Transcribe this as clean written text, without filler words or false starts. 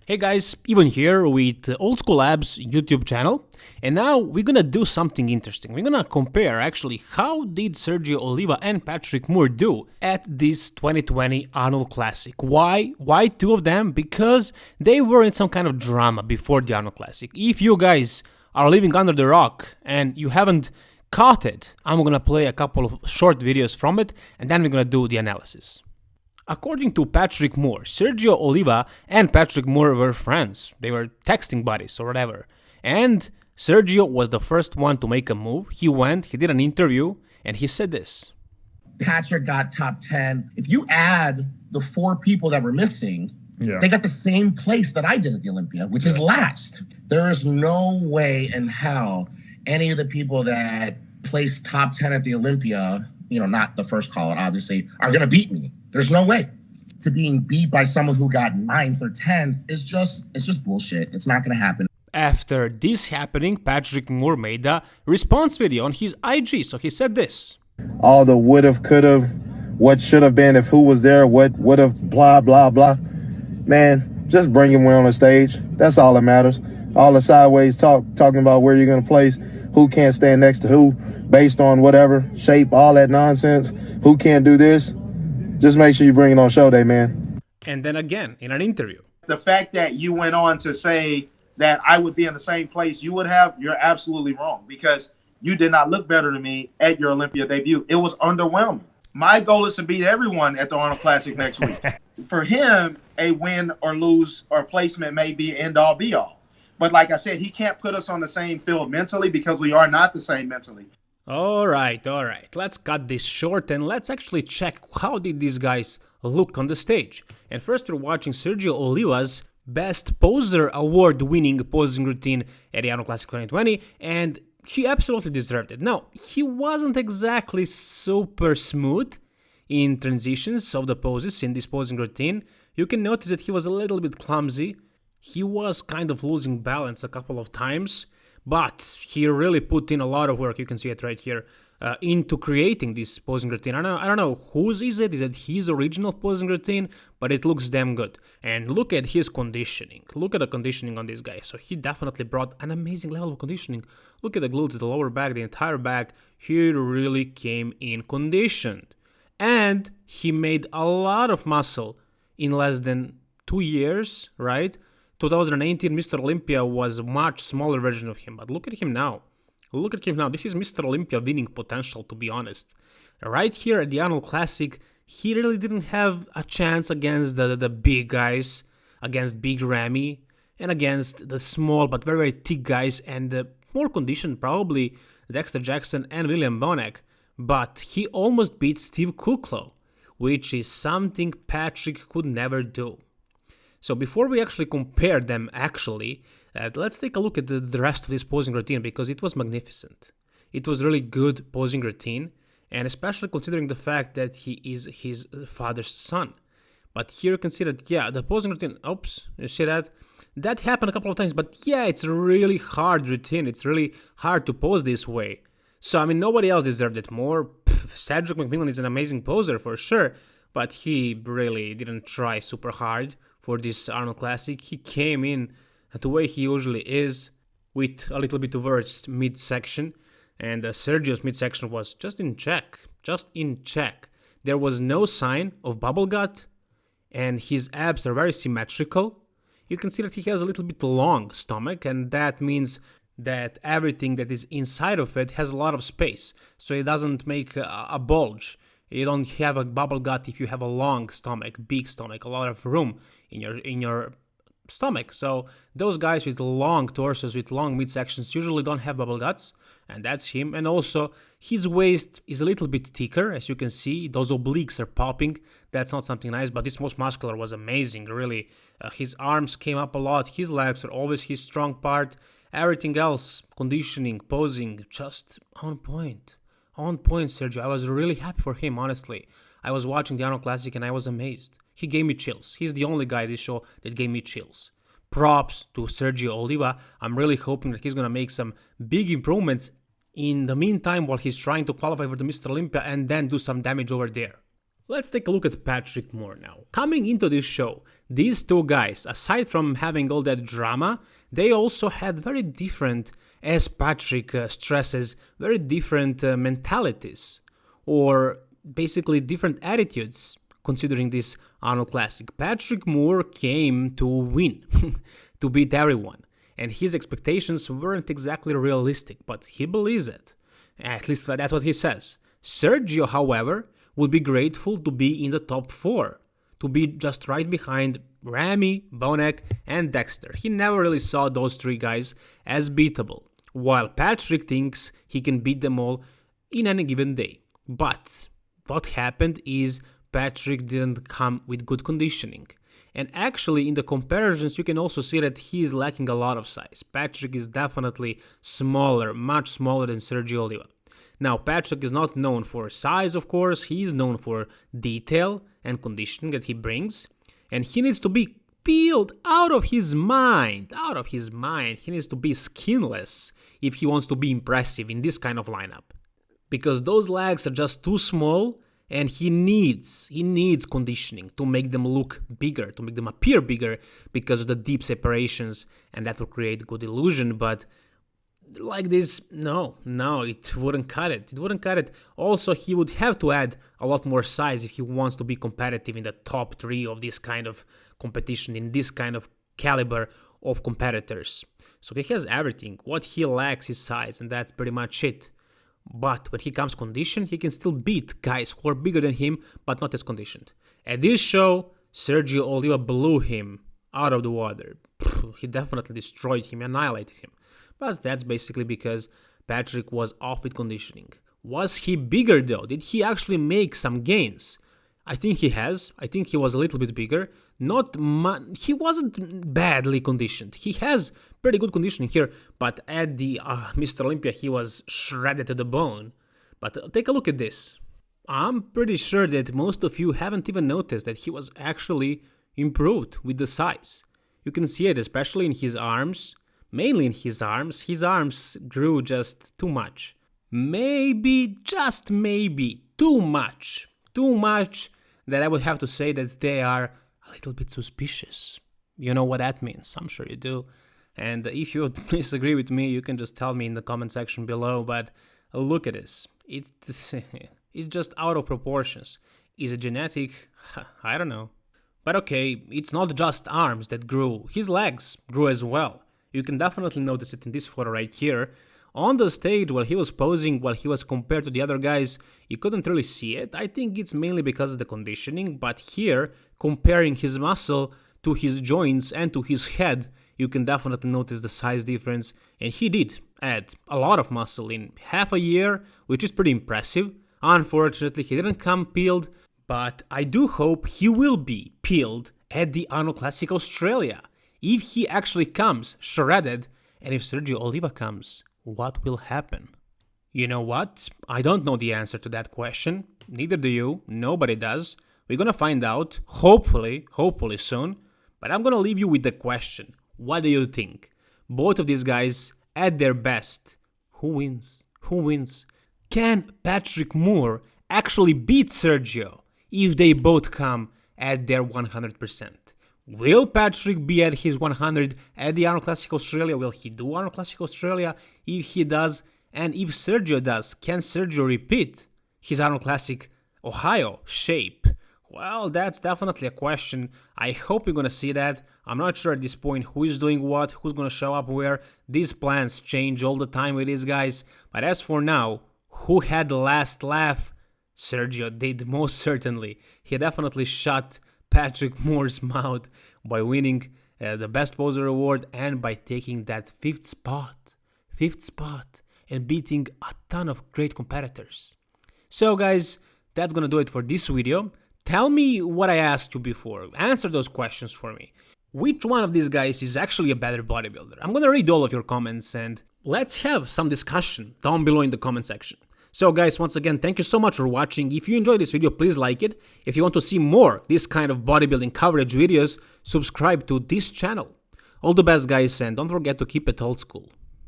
Hey guys, Ivan here with Old School Labs YouTube channel, and now we're gonna do something interesting. We're gonna compare actually how did Sergio Oliva and Patrick Moore do at this 2020 Arnold Classic. Why two of them? Because they were in some kind of drama before the Arnold Classic. If you guys are living under the rock and you haven't caught it, I'm gonna play a couple of short videos from it and then we're gonna do the analysis. According to Patrick Moore, Sergio Oliva and Patrick Moore were friends. They were texting buddies or whatever. And Sergio was the first one to make a move. He did an interview, and he said this. Patrick got top 10. If you add the 4 people that were missing, they got the same place that I did at the Olympia, which is last. There is no way in hell any of the people that placed top 10 at the Olympia, not the first call out, obviously, are going to beat me. There's no way. To being beat by someone who got 9th or 10th is just bullshit. It's not going to happen. After this happening, Patrick Moore made a response video on his IG. So he said this. All the would've, could've, what should have been if who was there, what would've, blah, blah, blah. Man, just bring him on the stage. That's all that matters. All the sideways talking about where you're going to place, who can't stand next to who, based on whatever, shape, all that nonsense, who can't do this. Just make sure you bring it on show day, man. And then again, in an interview. The fact that you went on to say that I would be in the same place you would have, you're absolutely wrong because you did not look better than me at your Olympia debut. It was underwhelming. My goal is to beat everyone at the Arnold Classic next week. For him, a win or lose or placement may be end all be all. But like I said, he can't put us on the same field mentally because we are not the same mentally. All right. Let's cut this short and let's actually check how did these guys look on the stage. And first we're watching Sergio Oliva's Best Poser award-winning posing routine at the Arnold Classic 2020, and he absolutely deserved it. Now, he wasn't exactly super smooth in transitions of the poses in this posing routine. You can notice that he was a little bit clumsy. He was kind of losing balance a couple of times. But he really put in a lot of work, you can see it right here, into creating this posing routine. I don't know whose is it his original posing routine, but it looks damn good. And look at his conditioning. Look at the conditioning on this guy. So he definitely brought an amazing level of conditioning. Look at the glutes, the lower back, the entire back. He really came in conditioned. And he made a lot of muscle in less than 2 years, right? 2018, Mr. Olympia was a much smaller version of him, but look at him now. This is Mr. Olympia winning potential, to be honest. Right here at the Arnold Classic, he really didn't have a chance against the big guys, against Big Ramy, and against the small but very, very thick guys, and the more conditioned probably Dexter Jackson and William Bonac. But he almost beat Steve Kuklo, which is something Patrick could never do. So before we actually compare them let's take a look at the rest of this posing routine because it was magnificent. It was really good posing routine, and especially considering the fact that he is his father's son. But here you can see that, the posing routine, you see that? That happened a couple of times, but it's a really hard routine. It's really hard to pose this way. So, nobody else deserved it more. Cedric McMillan is an amazing poser for sure, but he really didn't try super hard for this Arnold Classic. He came in the way he usually is, with a little bit towards midsection, and Sergio's midsection was just in check. There was no sign of bubble gut, and his abs are very symmetrical. You can see that he has a little bit long stomach, and that means that everything that is inside of it has a lot of space, so it doesn't make a bulge. You don't have a bubble gut if you have a long stomach, big stomach, a lot of room in your stomach. So those guys with long torsos, with long midsections usually don't have bubble guts, and that's him. And also his waist is a little bit thicker, as you can see. Those obliques are popping. That's not something nice, but this most muscular was amazing, really. His arms came up a lot. His legs are always his strong part. Everything else, conditioning, posing, just on point. On point, Sergio. I was really happy for him, honestly. I was watching the Arnold Classic and I was amazed. He gave me chills. He's the only guy this show that gave me chills. Props to Sergio Oliva. I'm really hoping that he's going to make some big improvements in the meantime while he's trying to qualify for the Mr. Olympia and then do some damage over there. Let's take a look at Patrick Moore now. Coming into this show, these two guys, aside from having all that drama, they also had very different, as Patrick stresses, very different mentalities, or basically different attitudes, considering this Arnold Classic. Patrick Moore came to win, to beat everyone, and his expectations weren't exactly realistic, but he believes it. At least that's what he says. Sergio, however, would be grateful to be in the top 4, to be just right behind Ramy, Bonek, and Dexter. He never really saw those 3 guys as beatable, while Patrick thinks he can beat them all in any given day. But what happened is Patrick didn't come with good conditioning. And actually, in the comparisons, you can also see that he is lacking a lot of size. Patrick is definitely smaller, much smaller than Sergio Oliva. Now, Patrick is not known for size, of course. He is known for detail and conditioning that he brings. And he needs to be peeled out of his mind. Out of his mind. He needs to be skinless if he wants to be impressive in this kind of lineup. Because those legs are just too small, and he needs conditioning to make them look bigger, to make them appear bigger because of the deep separations, and that will create good illusion. But like this, no, it wouldn't cut it. It wouldn't cut it. Also, he would have to add a lot more size if he wants to be competitive in the top 3 of this kind of competition, in this kind of caliber of competitors. So he has everything. What he lacks is size, and that's pretty much it. But when he comes conditioned, he can still beat guys who are bigger than him, but not as conditioned. At this show, Sergio Oliva blew him out of the water. He definitely destroyed him, annihilated him. But that's basically because Patrick was off with conditioning. Was he bigger though? Did he actually make some gains? I think he has. I think he was a little bit bigger. He wasn't badly conditioned. He has pretty good conditioning here, but at the Mr. Olympia, he was shredded to the bone. But take a look at this. I'm pretty sure that most of you haven't even noticed that he was actually improved with the size. You can see it especially in his arms. Mainly in his arms. His arms grew just too much. Maybe, just maybe, too much. Too much that I would have to say that they are a little bit suspicious. You know what that means. I'm sure you do. And if you disagree with me, you can just tell me in the comment section below. But look at this. It's just out of proportions. Is it genetic? I don't know. But okay, it's not just arms that grew. His legs grew as well. You can definitely notice it in this photo right here. On the stage, while he was posing, while he was compared to the other guys, you couldn't really see it. I think it's mainly because of the conditioning, but here, comparing his muscle to his joints and to his head, you can definitely notice the size difference. And he did add a lot of muscle in half a year, which is pretty impressive. Unfortunately, he didn't come peeled, but I do hope he will be peeled at the Arnold Classic Australia. If he actually comes shredded, and if Sergio Oliva comes, what will happen? You know what? I don't know the answer to that question. Neither do you. Nobody does. We're gonna find out, hopefully soon. But I'm gonna leave you with the question. What do you think? Both of these guys at their best. Who wins? Who wins? Can Patrick Moore actually beat Sergio if they both come at their 100%? Will Patrick be at his 100 at the Arnold Classic Australia? Will he do Arnold Classic Australia? If he does, and if Sergio does, can Sergio repeat his Arnold Classic Ohio shape? Well, that's definitely a question. I hope we're gonna see that. I'm not sure at this point who is doing what, who's gonna show up where. These plans change all the time with these guys. But as for now, who had the last laugh? Sergio did, most certainly. He definitely shut Patrick Moore's mouth by winning the Best Poser Award and by taking that fifth spot and beating a ton of great competitors. So guys, that's gonna do it for this video. Tell me what I asked you before. Answer those questions for me. Which one of these guys is actually a better bodybuilder? I'm gonna read all of your comments and let's have some discussion down below in the comment section. So guys, once again, thank you so much for watching. If you enjoyed this video, please like it. If you want to see more this kind of bodybuilding coverage videos, subscribe to this channel. All the best guys, and don't forget to keep it old school.